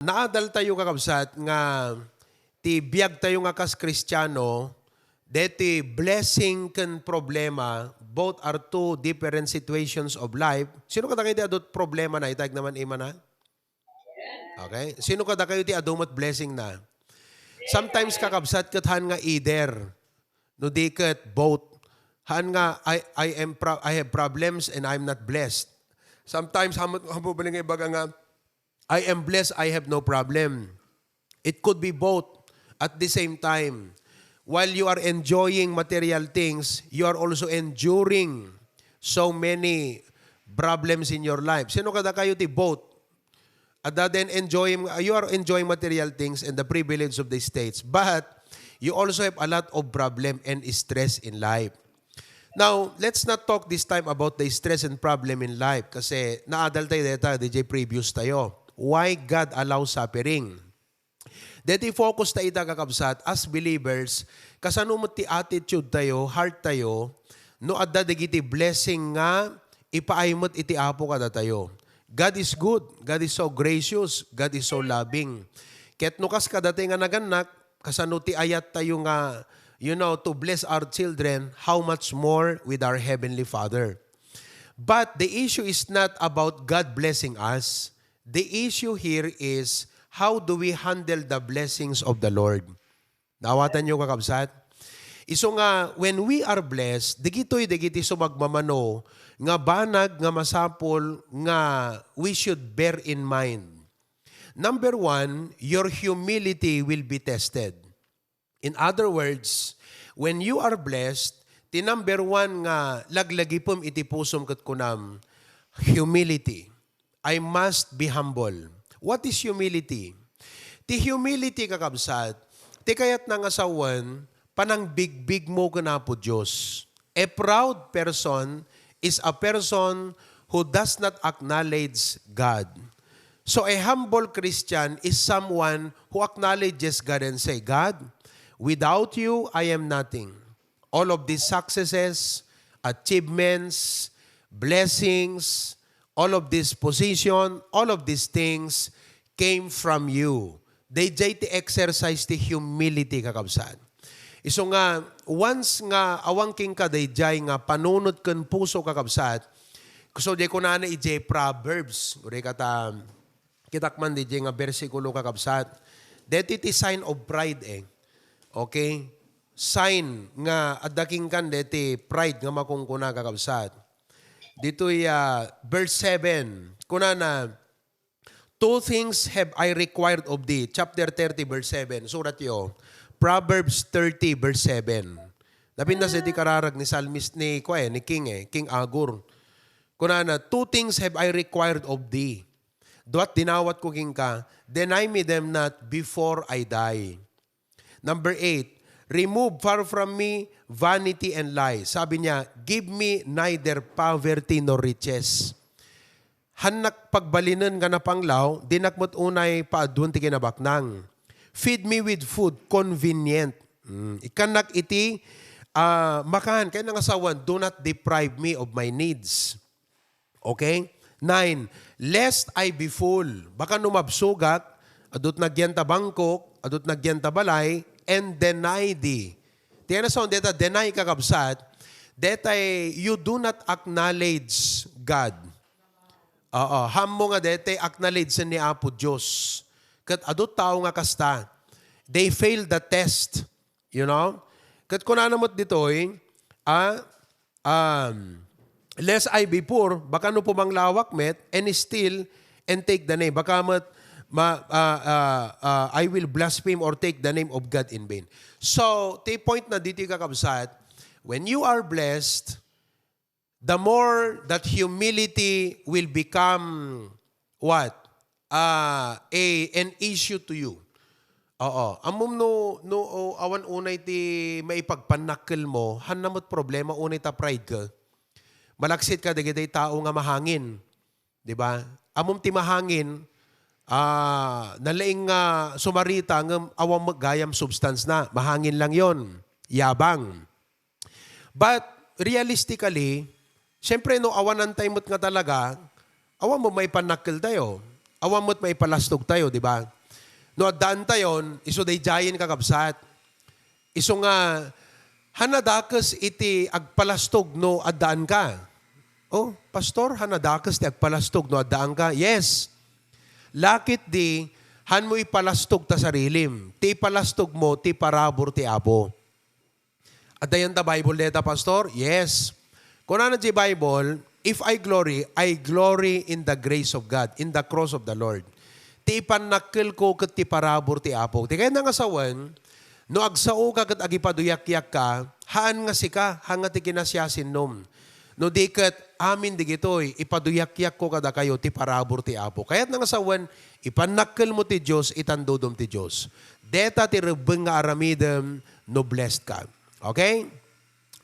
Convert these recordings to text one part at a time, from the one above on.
Naadal tayo kakabsat nga ti biyag tayo nga kas Kristiyano, deti blessing ken problema, both are two different situations of life. Sino kada kayo ti adot problema na itag naman ima na? Okay? Sino kada kayo ti adumot blessing na? Sometimes kakabsat kat han nga either, no di kat both. Han nga I have problems and I'm not blessed. Sometimes hamo baling ibaga nga I am blessed, I have no problem. It could be both at the same time. While you are enjoying material things, you are also enduring so many problems in your life. Sino kada kayo ti both? At then you are enjoying material things and the privilege of the states. But you also have a lot of problem and stress in life. Now, let's not talk this time about the stress and problem in life kasi naadal tayo dito, DJ previous tayo. Why God allows suffering? Dito focus tayo kakabsat as believers, kasano mo ti attitude tayo, heart tayo, no adda digiti blessing nga ipaaymot iti apo kada tayo. God is good, God is so gracious, God is so loving. Ket no kas kada tayo nga naganak, kasano ti ayat tayo nga, to bless our children, how much more with our Heavenly Father. But the issue is not about God blessing us. The issue here is, how do we handle the blessings of the Lord? Nawatan nyo kakabsat? Iso nga, when we are blessed, digito'y sumagmamano, nga banag, nga masapol, nga we should bear in mind. Number one, your humility will be tested. In other words, when you are blessed, ti number one nga laglagipom iti pusom ket kunam, humility. I must be humble. What is humility? Ti humility kakabsat, ti kayat nga asawan, panang big mo kana po Diyos. A proud person is a person who does not acknowledge God. So a humble Christian is someone who acknowledges God and say, God, without you, I am nothing. All of these successes, achievements, blessings, all of this position, all of these things came from you. They ti exercise the humility kakabsat. Iso nga, once nga awangking ka dayjay nga panunod ken puso kakabsat, so di ko na ijay Proverbs, uri kata kitakman di nga bersikulo kakabsat. Deti ti sign of pride Okay? Sign nga adaking kan deti pride nga makungkuna kakabsat. Dito'y verse 7. Kunana, two things have I required of thee. Chapter 30, verse 7. Surat yo. Proverbs 30, verse 7. Napinda sa di kararag ni Psalmist ni King Agur. Kunana, two things have I required of thee. Duat dinawat ko king ka, deny me them not before I die. Number 8, remove far from me vanity and lies. Sabi niya, give me neither poverty nor riches. Hanak pagbalinan ka na panglaw, dinakmot unay paadun ti kinabaknang. Feed me with food convenient. Ikanak iti makahan. Kaya nang asawan, do not deprive me of my needs. Okay? 9, lest I be full. Baka numabsugat, adot nagyanta bangkok, adot nagyanta balay, and deny thee. Tiyan na sa deta, deny kakabsat, deta you do not acknowledge God. Hammo nga deta acknowledge ni Apo Diyos. Kat adot tao nga kasta, they failed the test. Kat kunanamot ditoy, lest I be poor, baka no pumanglawak met, and still, and take the name. Baka I will blaspheme or take the name of God in vain. So, the point na dito kakabsat, when you are blessed, the more that humility will become what? An issue to you. Amom awan unay ti maipagpanakil mo, hanamot problema, unay ta pride ka. Malaksit ka, digitay tao nga mahangin. Diba? Amom ti mahangin, nalaing sumarita ng awang gayam substance na. Mahangin lang yon, yabang. But realistically, syempre no awan ang taimot nga talaga, awan mo may panakil tayo. awan mo't may palastog tayo, di ba? No, addaan tayon, iso day jayin kakabsat. Iso nga, hanadakas iti agpalastog no addaan ka. Oh, pastor, hanadakas ti agpalastog no addaan ka. Yes. Lakit di, han mo ipalastog ta sarilim. Ti palastog mo, ti parabor ti Apo. At dayan ta Bible data, pastor? Yes. Kung ano di Bible, if I glory in the grace of God, in the cross of the Lord. Ti ipanakil ko kat ti parabor ti Apo. Ti kaya nga sawan, no agsao ka kat agipaduyak-yak ka, haan nga sika, haan nga ti kinasyasin nom. No di kat amin di gitoy, ipaduyak-yak ko kada kayo ti parabor ti Apo. Kaya't nga sawan, ipanakil mo ti Diyos, itandodom ti Diyos. Deta ti rebeng nga aramidem, no blessed ka. Okay?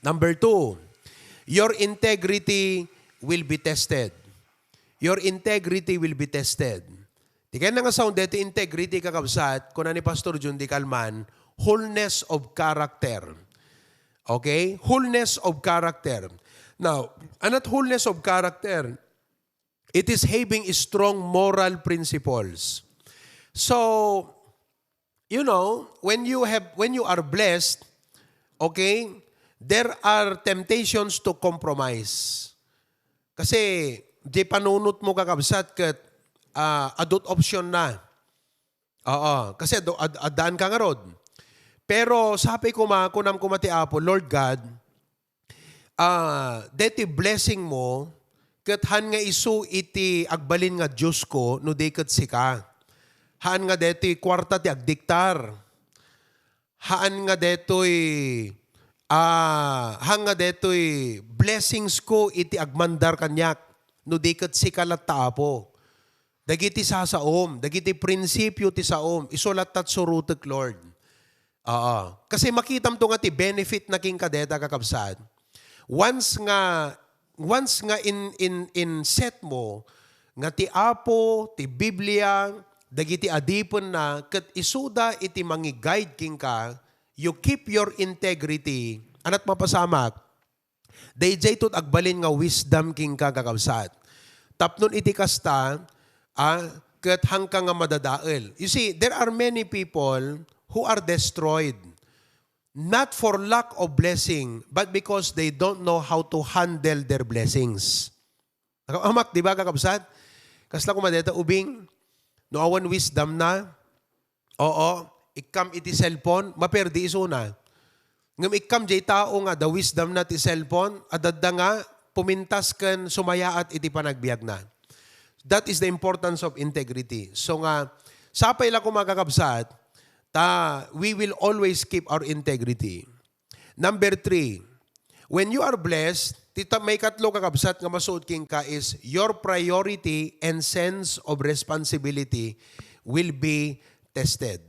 Number 2, your integrity will be tested. Your integrity will be tested. Di kaya nga sound dito integrity kakabsat, kung ni Pastor Jun Di Calman, wholeness of character. Okay? Wholeness of character. Now, anat wholeness of character, it is having strong moral principles. So, you know, when you are blessed, okay, there are temptations to compromise. Kasi, di panunot mo kakabsat kat adult option na. Oo, kasi adaan ka nga rod. Pero sabi ko kunam kumati Apo, Lord God, deti blessing mo, kat han nga isu iti agbalin nga Diyos ko, no di kat sika. Haan nga deti kwarta ti agdiktar. Haan nga detoy hanga detoy blessings ko iti agmandar kanyak no di ket sikalat ta Apo. Dagiti sasaom, dagiti prinsipyo ti saom, isulat tat surutek Lord. Kasi makitam to nga ti benefit na king kadeta kakabsat. Once nga in set mo nga ti Apo, ti Biblia, dagiti adipon na ket isuda iti mangi-guide king ka, you keep your integrity, anat mapasamak, dayjay tut agbalin nga wisdom king ka kakabsat. Tapnon iti kasta, ket hangka nga madadael. You see, there are many people who are destroyed, not for lack of blessing, but because they don't know how to handle their blessings. Nakahamak, di ba kakabsat? Kasla kumadeta ubing, no awan wisdom na, oo, ikam iti cellphone, maperdi iso na. Ngam ikam jay tao nga, the wisdom na ti cellphone, adadda nga, pumintas kan sumayaat iti panagbiag na. That is the importance of integrity. So nga, sapay lang kumakakabsat, we will always keep our integrity. Number 3, when you are blessed, may katlo kakabsat nga masuot king ka is your priority and sense of responsibility will be tested.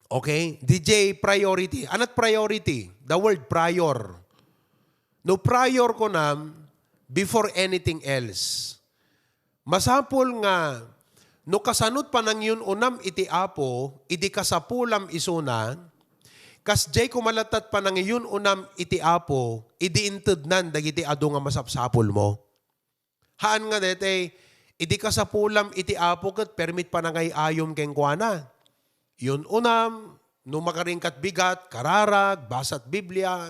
Okay? DJ priority. Anat priority? The word prior. No prior ko na before anything else. Masapol nga no kasanot pa nang yun unam iti Apo, idi kasapulam isuna, kas jay kumalatat pa nang yun unam iti Apo, idi intednan dagiti adu nga masapsapul mo. Haan nga dete, idi kasapulam iti Apo ket permit pa nangay ayom keng kuana. Yun unam, no makaringkat bigat, kararag, basat Biblia,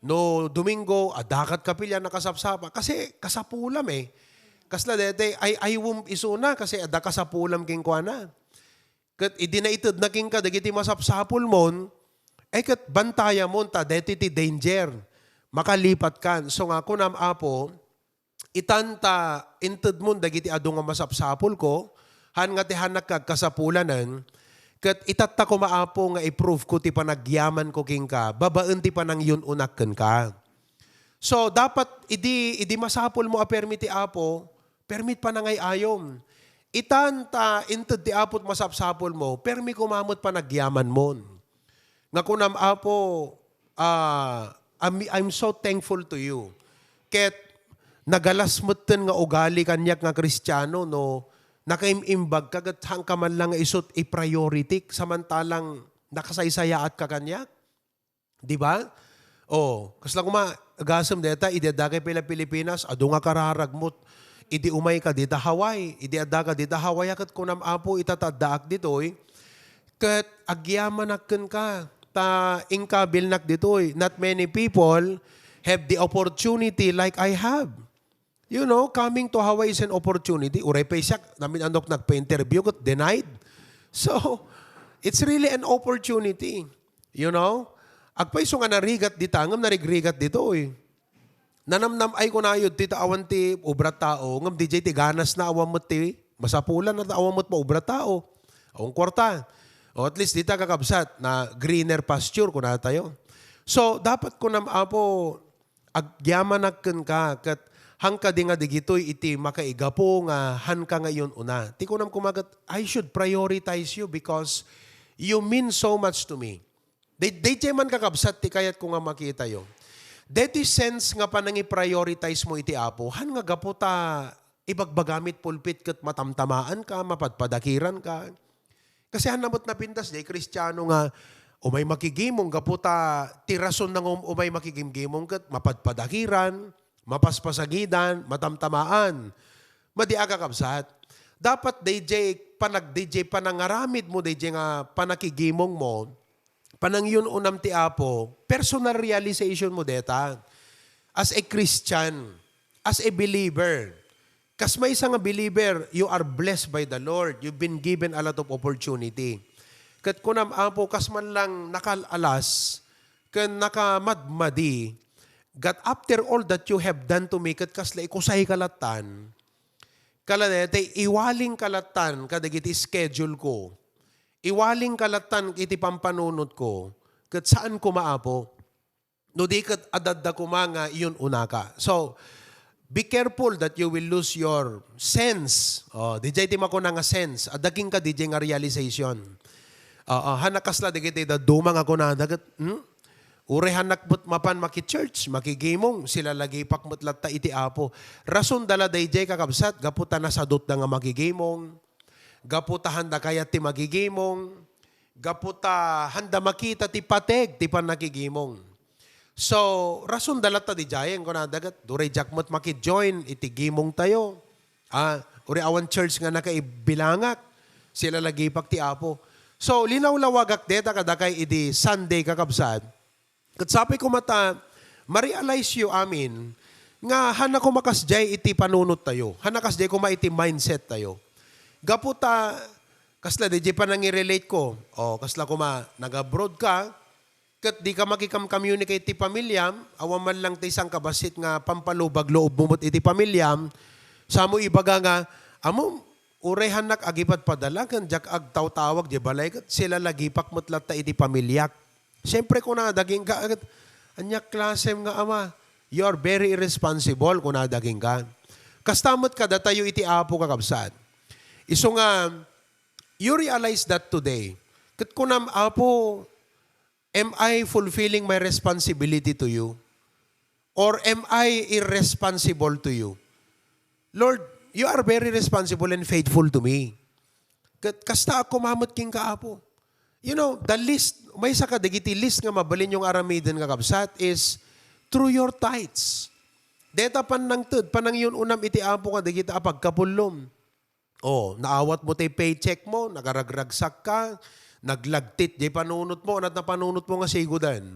no Domingo, adakat kapilya nakasapsapa. Kasi kasapulam eh. Kasla dete, ay aywom isuna kasi ada kasapulam king kuana. Kat idinaited na king ka, dagiti masapsapul mon, kat bantaya mon ta, dete ti danger. Makalipat kan. So nga kunam Apo, itanta inted mon dagiti adu nga masapsapul ko, han nga ti hanak kagkasapulanan, kat itatta ko maapo nga i-prove ko ti panagyaman ko king ka, babaan ti panang yun unakken ka. So dapat idi masapul mo a permit ti Apo, permit pa nangay ayom. Itanta inted ti Apo't masapsapul mo, permi kumamot panagyaman mo. Nga kunam Apo, I'm so thankful to you. Ket nagalasmutten nga ugali kanyak nga Kristiyano no, nakaimimbag kagat hangka man lang isot i-priority samantalang nakasaysayaat ka kanyak. Di ba? Kasla kuma gasam deta idedagay pila Pilipinas adu nga kararagmot idi umay ka dita Hawaii, idi adda ka dita Hawaii, kat kunam apo itatadaak ditoy, kat agyamanakken ka, ta ingkabilnak ditoy. Not many people have the opportunity like I have. You know, coming to Hawaii is an opportunity. Uray pa siya, namin andok nagpa-interview, kat denied. So, it's really an opportunity. You know? Agpaiso nga narigat dita, ngam narigrigat dito eh. Nanamnam ay ko na yun, tita awan ti ubra tao, ngam DJ ti ganas na awan mo ti, masapulan na awan mo pa ubra tao. Awang kwarta. O at least dita kakabsat na greener pasture ko na tayo. So, dapat ko na apo, agyamanakken ka, kat hangka di nga digitoy iti makaigapo nga hanka ngayon una. Ti ko nam kumagat, I should prioritize you because you mean so much to me. Day man kakabsat ti kayat ko nga makita yo. Deti sense nga pa nang i-prioritize mo iti apo, han nga gapo ta ibagbagamit pulpit kat matamtamaan ka, mapadpadakiran ka. Kasi han namot na pintas, day Kristiyano nga, umay makigimong, gapo ta tirason ng umay makigimgimong kat mapadpadakiran, mapaspasagidan, matamtamaan. Madi aga kabsat. Dapat DJ panangaramid mo, DJ nga panakigimong mo, panang yun unam ti apo, personal realization mo deta. As a Christian, as a believer, kas may isang believer, you are blessed by the Lord. You've been given a lot of opportunity. Kat kunam apo, kas man lang nakalalas, kan nakamadmadi, gat after all that you have done to me, kat kasla ikusay kalatan, kaladete, iwaling kalatan, kadagiti schedule ko, iwaling kalatan iti pampanunot ko, kat saan ko maapo, no di kat adadda ko mga iyon una ka. So, be careful that you will lose your sense. Di jay tim ako na nga sense, adaging ka di jay nga realization. Hanakasla di kiti da dumang ako na dagat, ure hanakbut mapan maki-church, makigimong, sila lagi pakmutlat ta iti apo. Rason dala di jay kakabsat, gaputa na sadot na nga makigimong, gaputa handa kaya ti magigimong, gaputa handa makita ti pateg, ti panakigimong. So, rason dalat ta di jayen ko na dagat, duray jakmot maki-join, iti gimong tayo. Uri awan church nga nakaibilangak, sila lagi pak ti apo. So, linaw-lawagak deta kadakay iti Sunday kakabsat. Kat sabi ko mata, ma-realize you amin, nga hana ko makasjay iti panunot tayo, hana kasjay ko iti mindset tayo. Gaputa, kasla di pa nang i-relate ko. Kasla ko nag-abroad ka, kat di ka makikam-communicate iti pamilyam, awan man lang ti isang kabasit nga pampalubag loob bumot iti pamilyam, sa mo ibaga nga, amo, urehan nak agipat padala, kan jak agtaw-tawag, di balay, kat sila lagi pakmutlat ta iti pamilyak. Siyempre kung nadaging ka, anyak klasem nga ama, you are very irresponsible kung nadaging ka. Kastamot ka datayo iti apo kakabsat. Iso nga, you realize that today. Kat kunam apo, am I fulfilling my responsibility to you? Or am I irresponsible to you? Lord, you are very responsible and faithful to me. Kasta ako mamot king kaapo. You know, the list, may isa ka digiti list nga mabalin yung aramidin nga kabsat is through your tithes. Deta panang tud, panang yun unam iti apo ka digiti apagkapulom. Naawat mo tayo paycheck mo, nagaragragsak ka, naglagtit, di panunot mo, at napanunot mo nga sigudan.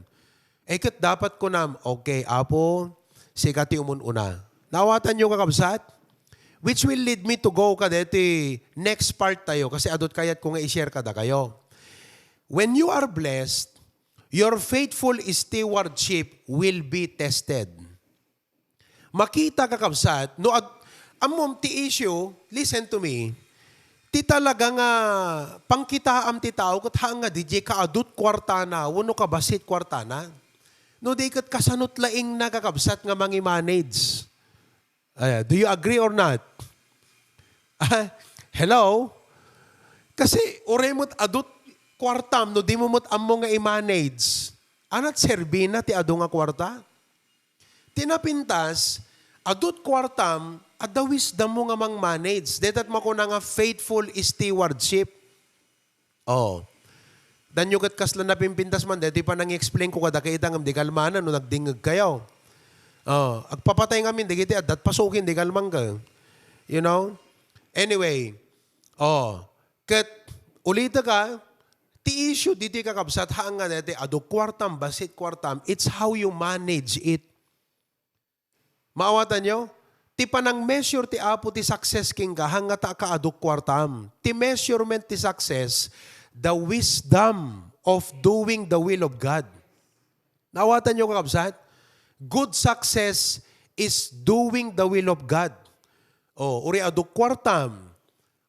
Kat dapat ko na, okay, apo, sikati umun-una. Nawatan nyo kakabsat? Which will lead me to go ka deti next part tayo, kasi adot kayat ko nga i-share kada kayo. When you are blessed, your faithful stewardship will be tested. Makita kakabsat, no, amom ti issue, listen to me, ti talaga nga pangkitaam ti tao, kat hanga di kaadut kwartana, wano ka basit kwartana, no di kat kasanot laing nakakabsat nga mangi-manage. Do you agree or not? Hello? Kasi uremot adut kwartam, no di mo mo't amo nga i-manage. Anat serbina ti adu nga kwarta? Tinapintas, adut kwartam, adawis da mo nga mang manage. Detat makuna nga faithful stewardship. Danyo kat kasla na pimpintas man, deti pa nang i-explain ko kada kaitang di kalmanan, no nagdingag kayo. Agpapatay ngamin, di kiti adat pasukin, di kalmang ka. You know? Anyway, kat ulita ka, ti issue diti kakabsat hanga nete ado kwartam, basit kwartam, it's how you manage it. Maawatan nyo? Ti panang measure ti apo ti success king ka, hanga ta ka ado kwartam. Ti measurement ti success, the wisdom of doing the will of God. Naawatan nyo kakabsat? Good success is doing the will of God. Uri ado kwartam,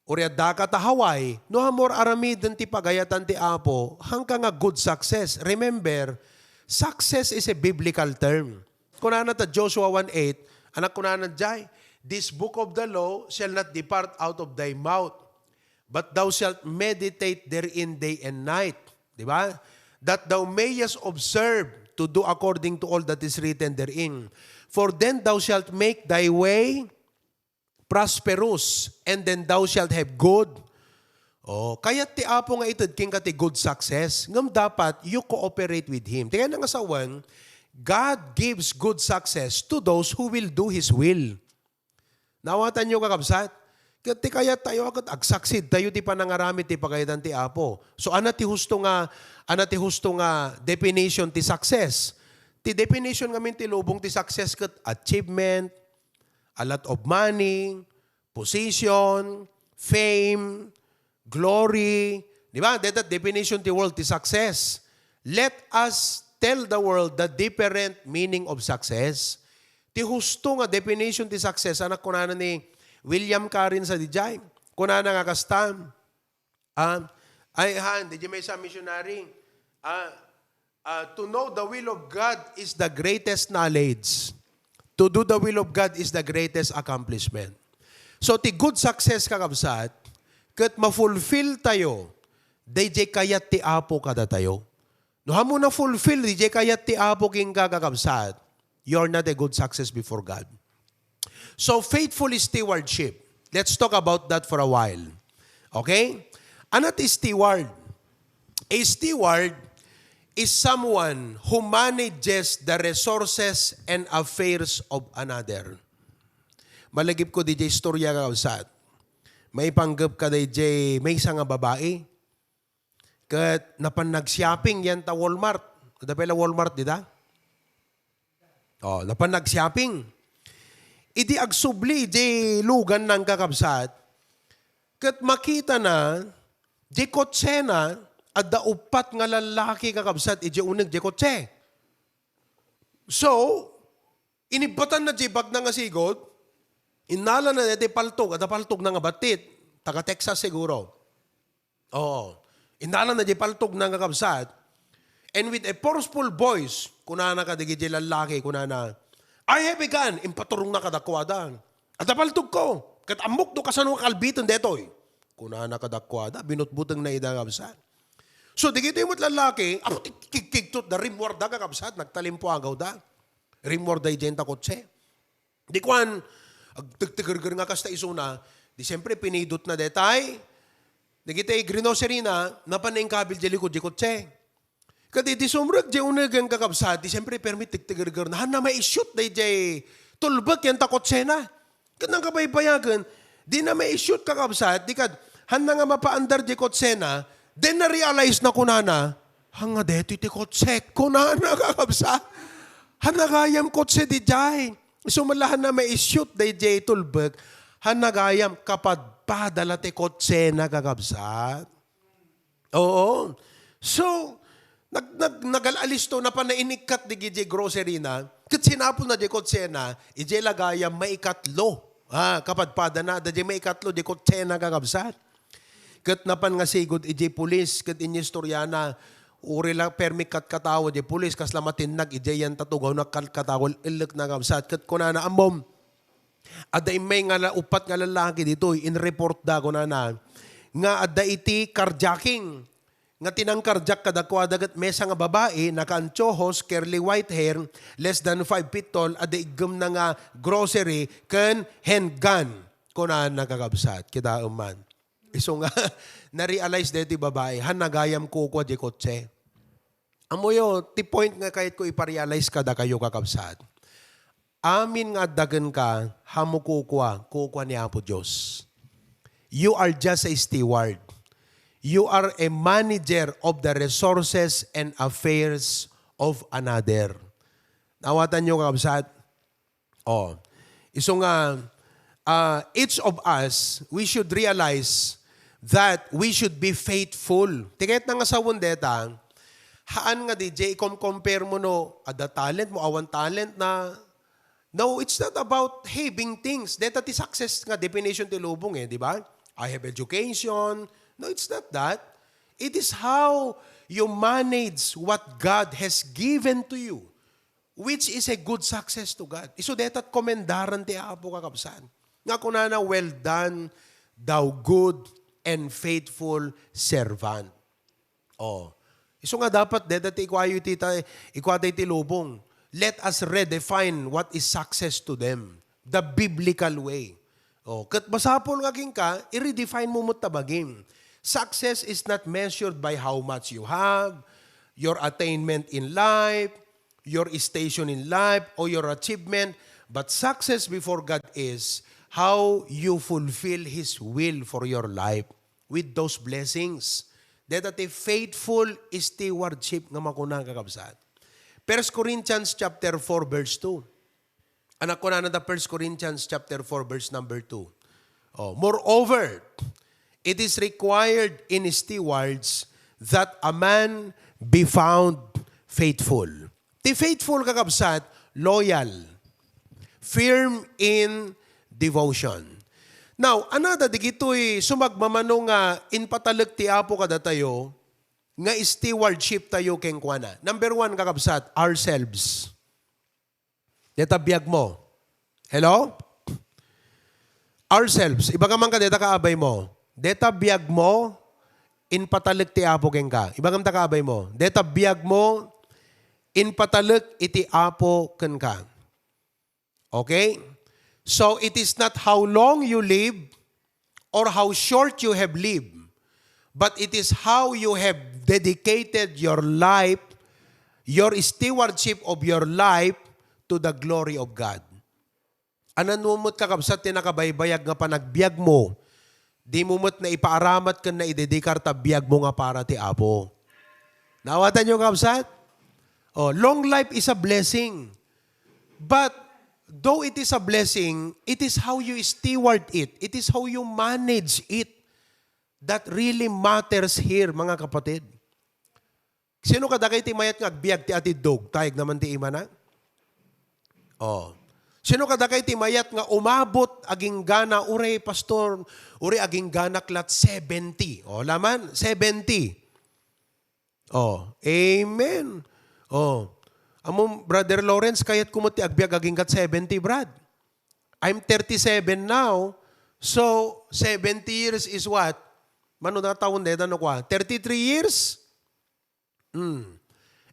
uri adaka tahaway, no hamor aramid ti pagayatan ti apo, hanggang nga good success. Remember, success is a biblical term. Kunana ta Joshua 1:8, anak kunana jay, this book of the law shall not depart out of thy mouth, but thou shalt meditate therein day and night. Diba? That thou mayest observe to do according to all that is written therein. For then thou shalt make thy way prosperous, and then thou shalt have good. Kaya ti apo nga itad king ka ti good success. Ngam dapat you cooperate with Him. Kaya nga sawan, God gives good success to those who will do His will. Nawatan nyo kakabsat? Kaya tayo agad agsaksid, tayo ti panangaramit ti pagayatan ti apo. So ana ti husto nga definition ti success. Ti definition ngamin ti lubong ti success ket achievement, a lot of money, position, fame, glory. Di ba? That definition ti world ti success. Let us tell the world the different meaning of success. Ti husto nga definition ti success, anak kunana ni William Carin sa dijay. Kunana nga kastam. Di may sa missionary. To know the will of God is the greatest knowledge. To do the will of God is the greatest accomplishment. So, ti good success kakabsat, kat ma-fulfill tayo, DJ kayat ti apo kada tayo. No hamo na fulfill, DJ kayat ti apo king kakabsat, you're not a good success before God. So, faithful stewardship. Let's talk about that for a while. Okay? Ano ti steward? A steward is someone who manages the resources and affairs of another. Malagip ko DJ istorya kakabsat. May panggap ka DJ, may isang babae. Kat napan-nag-shopping yan ta Walmart. Kada pala Walmart, di da? Napan nag-shopping. Idi agsubli, di lugan ng kakabsat. Kat makita na, di kotse na, at da upat nga lalaki kakabsat, iji unag di kotse. So, inibatan na di bag na nga sigod, inala na di paltog, at paltog na nga batit, taga Texas siguro. Inala na di paltog na nga kakabsat, and with a forceful voice, kunana ka di lalaki, kunana, I have a gun, impaturong na kadakwadan. At napaltog ko, kat amok do kasano kalbiton detoy. Kunana kadakwada, binutbutang na idangabsat. So, di kito yung lalaki, kikiktot na rimward da kakabsat, nagtalimpo agaw da. Rimward da ijenta kotse. Di kuan, agtagtagargar nga kasta isuna, di siyempre pinidot na detay. Di kita grocery na, napanay kabil di likod di kotse. Kadi di sumrag di unag ang kakabsat, di siyempre permit tigtigargar na, hana may shoot da di tulbag yan ta kotse na. Kanang kabaybayagan, di na may shoot kakabsat, di kad, hana nga mapaandar di kotse na, then na-realize na kunana, hanga deto iti kotse, kunana kakabsat. Hanagayam kotse di jay. Sumalahan na may shoot da di tulbag, hanagayam kapad padala ti kotse na kakabsat. Oo. So, nagalalisto na pa na inikat di giji grocery na, kat sinapon na di kotse na, ije lagayam maikatlo. Kapad pada na, da di maikatlo di kotse na kakabsat. Kat napan nga sigod ije pulis, kat inyo istoryana, uri lang permit kat katawa di pulis, kas lamatin nag ije yan tatugaw na katawal ilik na kakabsat. Kat kunana amom, ada may nga upat nga lalaki dito, in report da kunana, nga ada iti carjacking, nga tinangkarjak kadakwadagat mesa nga babae, naka-anchohos, curly white hair, less than 5 feet tall, ada igam na nga grocery, kan handgun, kunaan nakakabsat, kita uman. So nga, na-realize dito babae, hanagayam ko kwa di kotse. Amo yo, ti point nga kahit ko iparealize kada kayo kakabsat. amin nga dagan ka, hamo kukwa niya po Diyos. You are just a steward. You are a manager of the resources and affairs of another. Nawatan nyo kakabsat? Iso nga, each of us, we should realize that we should be faithful. Tikait na nga sa wundeta, haan nga DJ, compare mo no, ada talent mo, awan talent na. No, it's not about having things. Deta ti success nga definition ti lubong di ba? I have education. No, it's not that. It is how you manage what God has given to you, which is a good success to God. Iso deta't komendaran ti Apo kakabsan. Nga kunana, well done, thou good and faithful servant. Iso nga dapat deta't ikwatay ti lubong. Let us redefine what is success to them. The biblical way. Kat basapol nga king ka, i-redefine mo tabagim. Success is not measured by how much you have, your attainment in life, your station in life, or your achievement. But success before God is how you fulfill His will for your life with those blessings. That a faithful stewardship nga makunang kakabsat. 1 Corinthians chapter 4 verse 2. Anak ko na 1 Corinthians chapter 4 verse number 2. Moreover, it is required in stewards that a man be found faithful. The faithful kakabsat, loyal, firm in devotion. Now, another, digito'y sumagmamano nga inpatalag ti Apo kada tayo, nga stewardship tayo keng kuana. Number 1, kakabsat, ourselves. Deta biyag mo. Hello? Ourselves. Iba ka man ka, deta kaabay mo. Deta biyag mo, inpatalag ti Apo keng ka. Iba ka kaabay mo. Deta biyag mo, inpatalag iti Apo ken ka. Okay? So, it is not how long you live or how short you have lived, but it is how you have dedicated your life, your stewardship of your life to the glory of God. Ananumot kakabsat tinakabaybayag nga panagbiag mo, di mumot na ipaaramat ka na idedikar ta biag mo nga para ti Apo. Nawatan nyo kakabsat? Long life is a blessing. But though it is a blessing, it is how you steward it. It is how you manage it that really matters here, mga kapatid. Sino kada kay ti mayat nga agbiag ti atidog? Tayag naman ti ima na? Sino kada kay ti mayat nga umabot aging gana, ure pastor, ure aging gana klat 70. Laman, 70. Amen. Among Brother Lawrence, kayat kumuti agbiag aging kat 70, Brad. I'm 37 now, so 70 years is what? Mano na taon deta no kwa? 33 years?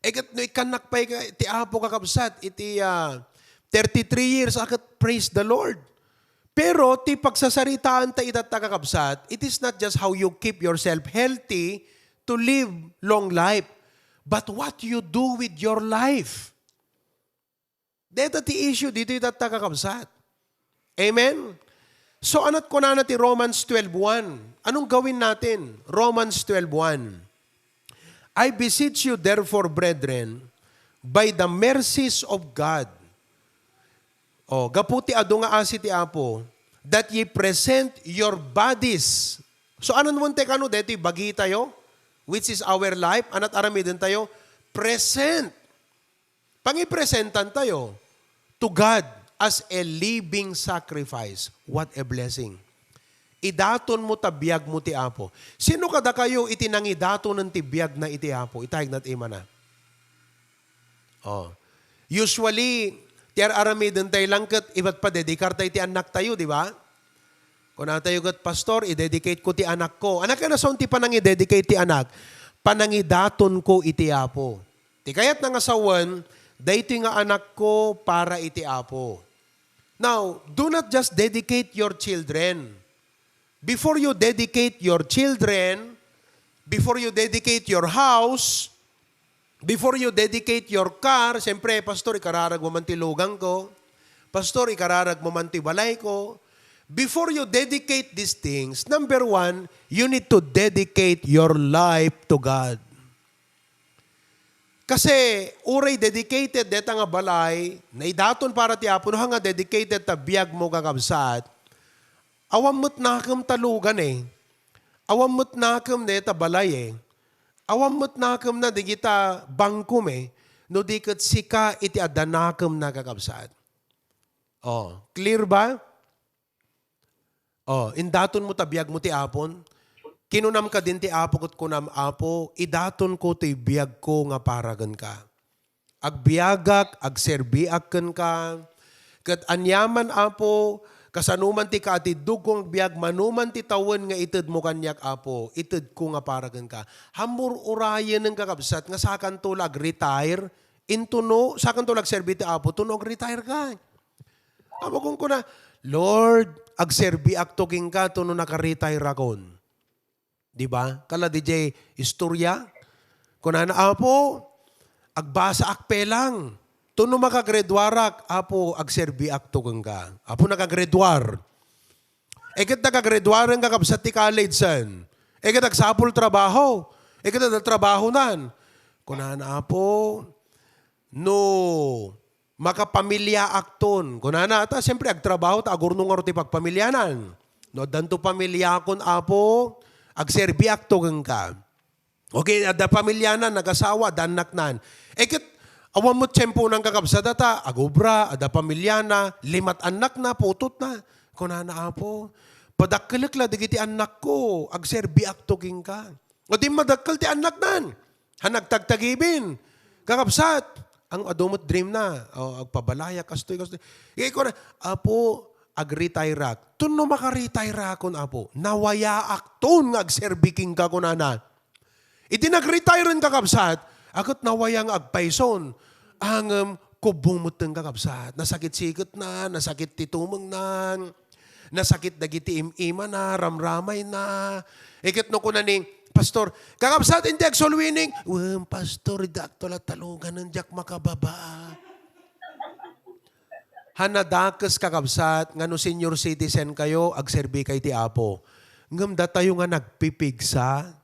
Ikanak pa ti Apo kakabsat, iti 33 years, akat praise the Lord. Pero ti pagsasaritaan ta itat kakabsat, it is not just how you keep yourself healthy to live long life, but what you do with your life. Dito ti issue, dito itat kakabsat. Amen? So anot ko na ti Romans 12:1. Anong gawin natin? Romans 12:1. I beseech you therefore, brethren, by the mercies of God. Gaputi ado nga asi ti Apo, that ye present your bodies. So anon mo te kano deti bagi tayo, which is our life, anat aramidin tayo, present. Pangipresentan tayo to God as a living sacrifice. What a blessing. Idaton mo tabiyag mo ti Apo. Sino kada kayo itinangidaton ng tibiyag na iti Apo? Itayag nat ima na. Usually, tiar aramidin tayo lang kat iba't pa dedikar tayo ti anak tayo, di ba? Kung tayo kat pastor, i-dedicate ko ti anak ko. Anak ka na son ti panang i-dedicate ti anak, panangidaton ko iti Apo. Ti kayat nga sawan, dahito nga anak ko para iti Apo. Now, do not just dedicate your children. Before you dedicate your children, before you dedicate your house, before you dedicate your car, siyempre, pastor, ikararag mo man tilugang ko, Pastor, ikararag mo man ti balay ko. Before you dedicate these things, number one, you need to dedicate your life to God. Kasi uray dedicated deta nga balay, na idaton para ti Apo, nga dedicated ta biyag mo kakabsat, awam mo't nakam talugan eh. Awam mo't nakam deta balay eh. Awam mo't nakam na di kita bangkum eh. No di kat sika iti adanakam na kakabsat. Oh, clear ba? Oh, indaton mo tabiyag mo ti Apon. Kinunam ka din ti Apo kat kunam Apo, idaton ko ti biyag ko nga paragan ka. Agbiagak, agserbiak ka, kat anyaman Apo, kasanuman ti ka ati dugong biyag, manuman ti tawon nga itid mo kanyak Apo, itid ko nga paragan ka. Hamur urayan ng kakabsat, nga sakan tulag retire, intuno, sakan tulag serbi ti Apo, tunog retire ka. Apo kung kuna, Lord, agserbiak tuking ka, tuno naka-retire akon. Diba? Kala DJ istorya. Kung na Apo, agbasa akpe lang. Tuno makagredwarak, Apo, agserbi akto kang ka. Apo nakagredwar. Ekat nakagredwaran ka kapsat ti college san. Ekat agsapol trabaho. Ekat trabaho nan. Kung na Apo, no, makapamilya akton. Kung na ata, siyempre agtrabaho, ta agurnong ti pagpamilyanan. No, danto pamilya akon, Apo, agserbi akto kang ka. Okay, ada pamilya na, nag-asawa, danak nan. Ekit, awan mo tiyempo ng kakabsadata, agubra, ada pamilya na, 5 anak na, putot na. Kuna na Apo, padakkelik la, digiti anak ko, agserbi akto king ka. O di madakkel ti anak nan, hanagtagtagibin, kakabsat, ang adumot dream na, o agpabalaya, kastoy. Iko na, Apo, agretire. Tuno makaretire akon, Apo. Nawaya akton nga agserbiking ka kunana. Iti nagretire ka kabsat, akot nawaya nga agpaison. Ang kubong mo teng kakabsat. Nasakit sikot na, nasakit titumeng na, nasakit dagiti ima na, ramramay na. Ikit no kuna ning, Pastor, kakabsat hindi agsolwining. Pastor, dakto la talugan ng jak makababa. Hanadakes kakabsat, nga no senior citizen kayo, agserbi kay ti Apo. Ngam da tayo nga nagpipigsa.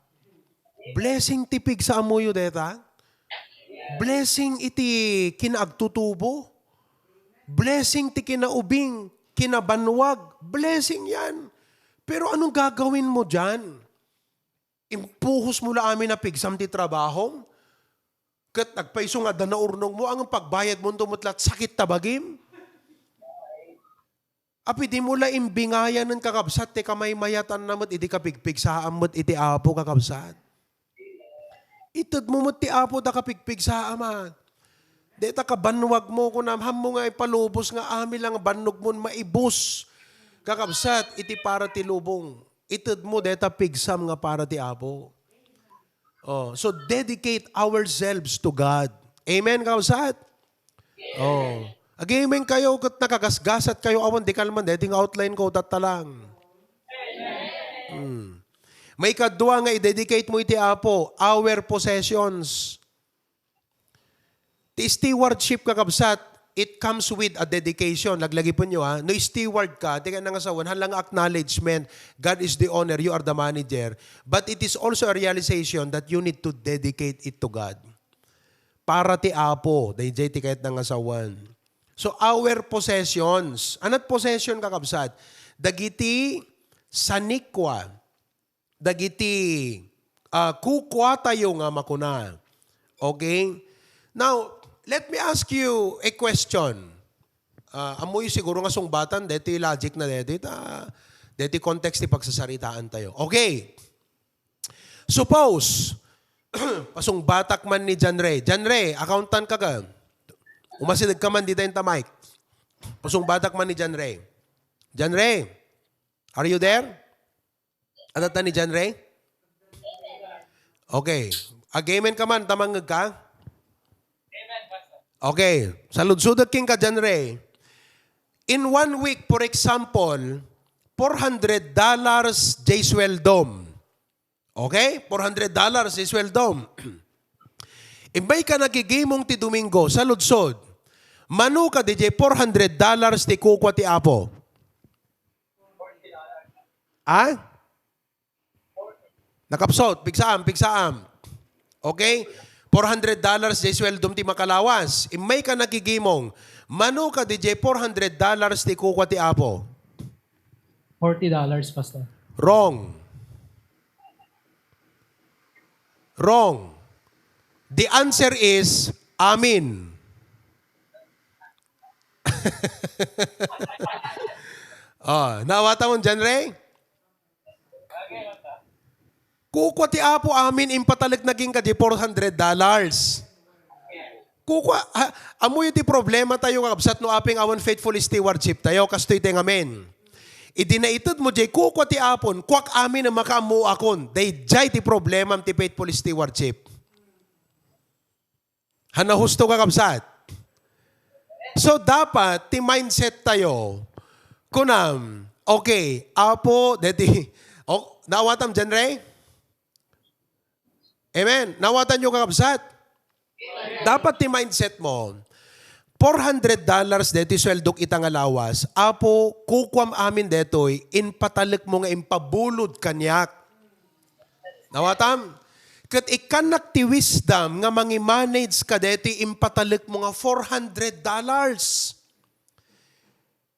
Blessing ti pigsa amuyo deta. Blessing iti kinaagtutubo. Blessing ti kinaubing, kinabanwag. Blessing yan. Pero anong gagawin mo dyan? Impuhos mo la amin na pigsam ti trabaho? Kat nagpaiso nga danaurnong mo, ang pagbayad mo tumutlat, sakit tabagim? Api di mo la imbingayan ng kakabsat, ti kamay mayatan namat, iti kapigpigsaan mo't iti Apo kakabsat. Itad mo mo't ti Apo da kapigpigsaan man. Deta ka banwag mo, kunamham mo nga ipalubos nga amin lang banog mo maibus. Kakabsat, iti para ti lubong. Itad mo, deta pigsam nga para ti Apo. Oh, so dedicate ourselves to God. Amen, kakabsat? Oh. Agamen kayo, kat nakagasgasat kayo, awan di kalman, dating outline ko, tatalang. May kadwa nga i-dedicate mo iti Apo, our possessions. Ti stewardship kakabsat, it comes with a dedication. Laglagi po nyo ha. No steward ka, di ka nangasawan, halang acknowledgement, God is the owner, you are the manager. But it is also a realization that you need to dedicate it to God. Para ti Apo, dahi ti kahit nangasawan. So our possessions, anat possession kakabsat? Dagiti sanikwa, dagiti kukwa tayo nga makuna. Okay? Now, let me ask you a question. Amoy siguro nga sungbatan, deti logic na deti context ti pagsasaritaan tayo. Okay. Suppose, pasong batak man ni John Ray. John Ray, accountant ka ka. Umasidag ka man dito yung tamay. Pasong batak man ni John Ray. John Ray, are you there? Ano ta ni John Ray? Okay. Agamen ka man, tamang ka? Okay. Saludsudot king ka, John Ray. In 1 week, for example, $400 jay sweldom. Okay? $400 jay sweldom. Imbay ka nagigimong ti Domingo sa ludsod. Manu ka DJ $400 ti kukwa ti Apo. Ah? Nakapsot, pigsaam. Okay? $400 di sweldom ti makalawas. Imay ka nagigimong. Manu ka DJ $400 ti kukwa ti Apo. $40, Pastor. Wrong. The answer is amin. Nawata mo dyan, Ray? Kukwa ti Apo amin, impatalag naging ka di $400. Kukwa, amoy ti problema tayo kakabsat no aping awan faithful stewardship tayo, kastoy tayong amin. Idinaitod mo jay kukwa ti Apon, kwak amin na makaamu akon. Day jay ti problema ti faithful stewardship. Hanahusto kakabsat. So dapat ti mindset tayo, kunam, okay, Apo, deti, nawatam dyan, Ray? Amen. Nawatan nyo kakabsat. Dapat ti mindset mo, $400 deti sweldok itang alawas, Apo, kukwam amin detoy, inpatalik mo nga impabulod kanyak. Nawatam? Kat ikanak ti wisdom nga mangi-manage ka deti impatalik mo nga $400.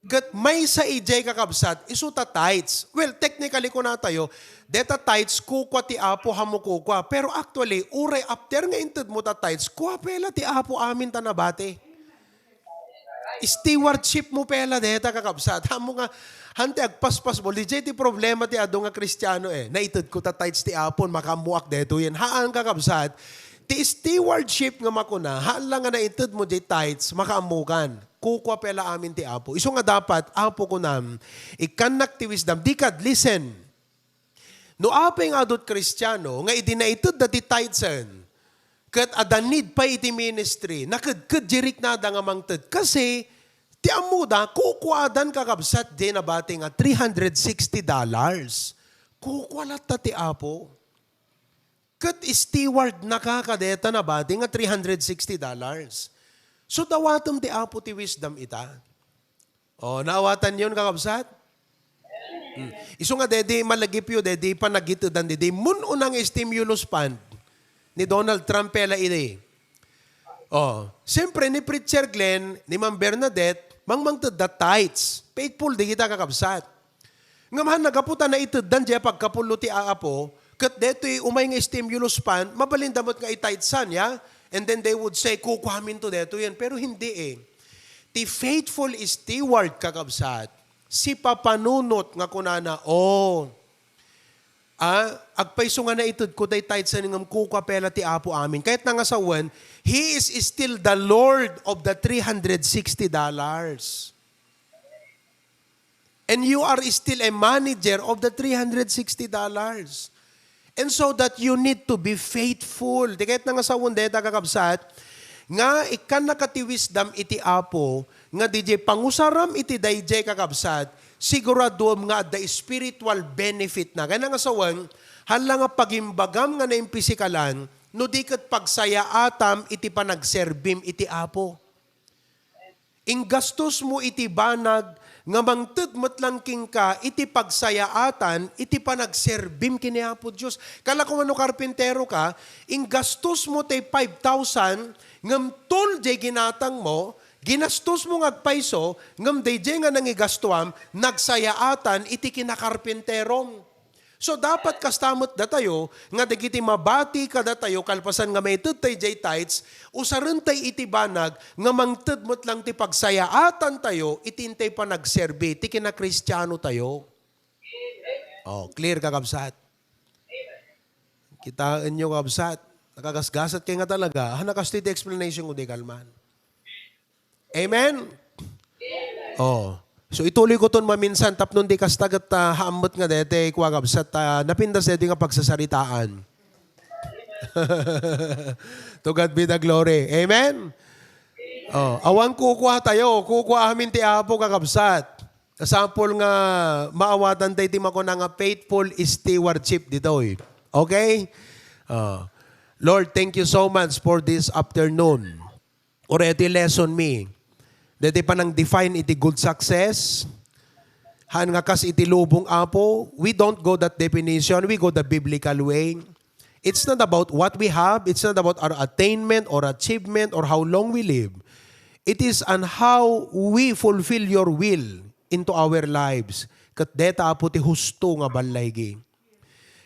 Kat may sa ijay kakabsat, isuta tights. Well, technically ko na tayo, deta tights, kukwa ti Apo hamo kukwa. Pero actually, uray after nga inted mo ta tights, kuha pela ti Apo amin tanabate. Stewardship mo pela deta kakabsat. Hamo nga, hante agpaspas mo, legit ti problema ti ado nga Kristiyano Naited ko ta tights ti Apon, makamuak deto yan. Haan kakabsat, ti stewardship nga makuna, haan lang nga naited mo di tights, makaamukan. Kukwa pela amin ti Apo. Iso nga dapat, Apo ko nam, ikanak ti wisdom, di kad, listen. No apeng adot Kristiyano, nga idinaited da ti tithesen, kat adanid pa iti ministry, nakadkad jirik na da nga mangted. Kasi, ti amuda, kukwadan kakabsat din na bati nga $360. Kukwalat ta ti Apo. Kat steward nakakadeta na bati nga $360. So dawatom ti Apo ti wisdom ita. Naawatan yun kakabsat? Iso nga dedi malagip yun, dedi panagitudan, dedi mununang stimulus fund ni Donald Trump pela ide. Siyempre ni Preacher Glenn, ni Ma'am Bernadette, mangmangtad da tithes. Faithful di kita kakabsat. Nga man nagaputa na ituddan diya pagkapulo ti Apo, kat deto'y umay nga stimulus fund, mabalindamot nga ititsan, ya? And then they would say, kukuhamin to deto yan. Pero hindi Ti faithful steward kakabsat, si papanunot nga kunana, agpaiso nga na itud ko day titsan ng kukapela ti Apo amin. Kahit nga sawan, He is still the Lord of the $360. And you are still a manager of the $360. And so that you need to be faithful. Di kahit nga sawan deta kakabsat, nga ikan nakatiwisdam iti Apo, nga DJ pangusaram iti dayjay kakabsat, siguraduam nga the spiritual benefit na. Kaya nga sawan, hala nga pagimbagam nga na impisikalan, no di kat pagsaya atam iti panagserbim iti Apo. Inggastos mo iti banag, nga mangted matlangking ka, iti pagsayaatan, iti panagserbim kini Apo Diyos. Kala kung ano karpintero ka, inggastos mo tay 5,000, ngam tol jay ginatang mo, ginastos mo ngagpaiso, ngam day jay nga nangigastuam, nagsayaatan, iti kinakarpinterong. So dapat kastamot da tayo, nga dagiti mabati ka da tayo, kalpasan nga may tay jay tights, usaran tay iti banag, nga mangted mo't lang ti pagsayaatan tayo, itintay pa nagserbi, ti kina-Kristiyano tayo. Clear kakabsat. Kitaan nyo kakabsat. Nakagasgasat kayo nga talaga. Nakastoy ti explanation ko di kalman. Amen? So ituloy ko ton maminsan tapnon di kastagat haamot nga dete kuwagabsat napindas dete nga pagsasaritaan. To God be the glory. Amen? Awan kukuha tayo. Kukuha amin ti Apo kakabsat. Kasampol nga maawatan tayo ti mako na nga faithful stewardship dito. Okay? Lord, thank you so much for this afternoon. Already lesson me. Dati pa nang define iti good success. Han nga kas iti lubong apo. We don't go that definition. We go the biblical way. It's not about what we have. It's not about our attainment or achievement or how long we live. It is on how we fulfill your will into our lives. Kat deta apo ti husto nga balaygi.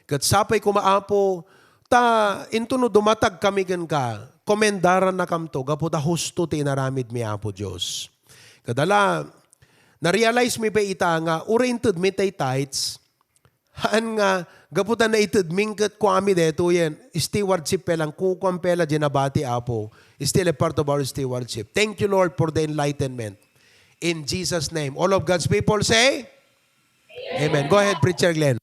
Kat sapay kumaapo, ta into no dumatag kami gan ka, komendaran na kamto, gapo ta husto ti inaramid mi apo Diyos. Kadala, na-realize mi pa ita nga, oriented mi tay tights, haan nga, gaputan na itid mingkat ko ami deto yan, stewardship pelang kukwam pela dinabati apo, still a part of our stewardship. Thank you, Lord, for the enlightenment. In Jesus' name. All of God's people say, Amen. Go ahead, Preacher Glenn.